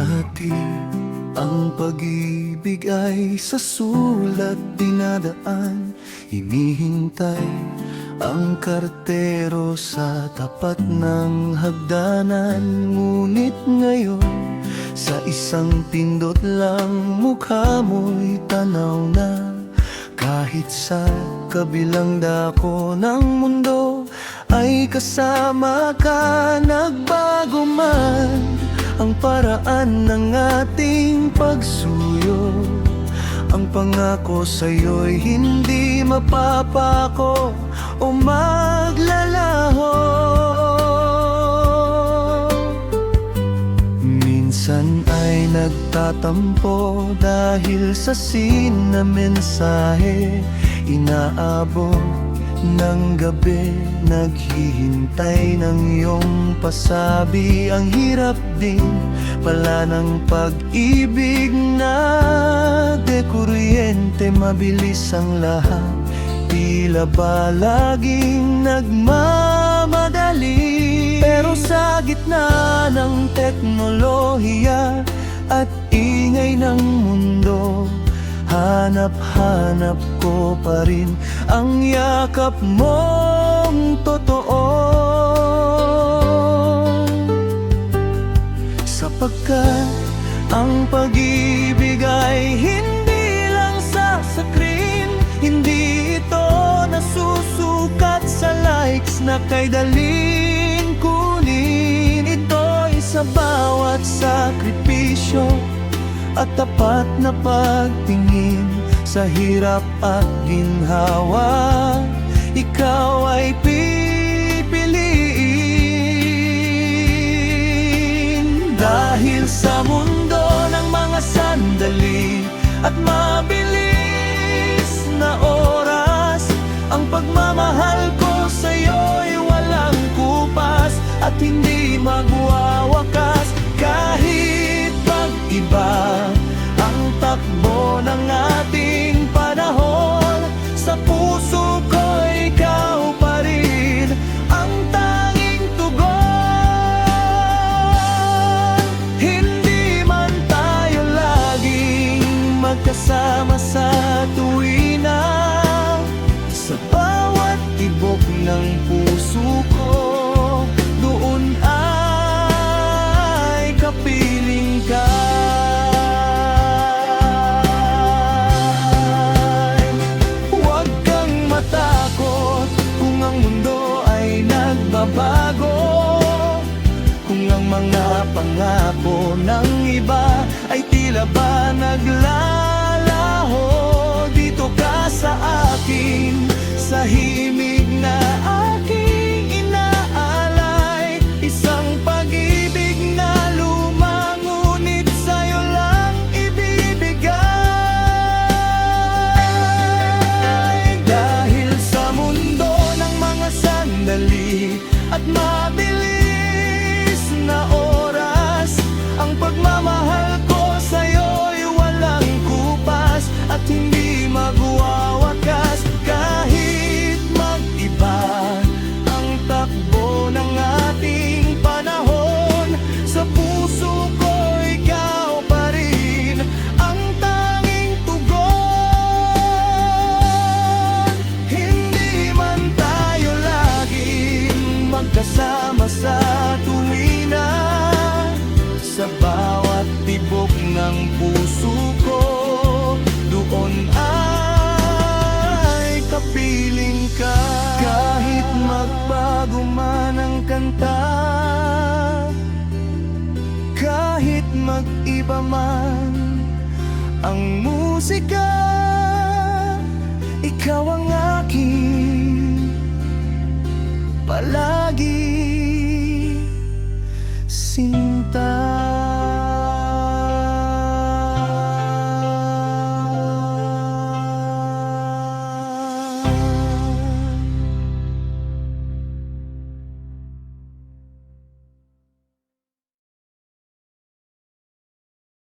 Dati ang pag-ibig ay sa sulat dinadaan, hinihintay ang kartero sa tapat ng hagdanan. Ngunit ngayon, sa isang pindot lang mukha mo'y tanaw na. Kahit sa kabilang dako ng mundo ay kasama ka. Nagbago man ang paraan ng ating pagsuyo, ang pangako sa'yo'y hindi mapapako o maglalaho. Minsan ay nagtatampo dahil sa mensahe. Inaabot ng gabi, naghihintay ng iyong pasabi. Ang hirap din pala ng pag-ibig na dekuryente, mabilis ang lahat, tila ba laging nagmamadali. Pero sa gitna ng teknolohiya at ingay ng mundo, hanap-hanap ko pa rin ang yakap mong totoo. Sapagkat ang pag-ibig ay hindi lang sa screen, hindi ito nasusukat sa likes na kay daling kunin. Ito'y sa bawat sakripisyo at tapat na pagtingin sa hirap at ginhawa. Ikaw ay pipiliin dahil sa mundo ng mga sandali at mabilis na oras. Ang pagmamahal ko sa'yo'y walang kupas at hindi magwawakas. Kahit mag-iba ang takbo ng ating panahon, sa puso ko ikaw pa rin ang tanging tugon. Hindi man tayo laging magkasama sa tuwina, sa bawat tibok ng puso ko doon ay kapiling ka. Huwag kang matakot kung ang mundo ay nagbabago, kung ang mga pangako ng iba ay tila ba naglalaho. Dito ka sa akin, sa himig na aking inaalay, isang pag-ibig na luma, ngunit sa'yo lang ibibigay. Dahil sa mundo ng mga sandali at mabilis na oras, ang pagmamahal ko sa'yo'y walang kupas at hindi magwawakas. Kahit mag-iba ang takbo ng ating panahon, sa puso ko ikaw pa rin ang tanging tugon. Hindi man tayo laging magkasama sa tuwina, sa bawat tibok ng puso ko doon ay kapiling ka. Kahit magbago man ang kanta, kahit mag-iba man ang musika, ikaw ang aking palagi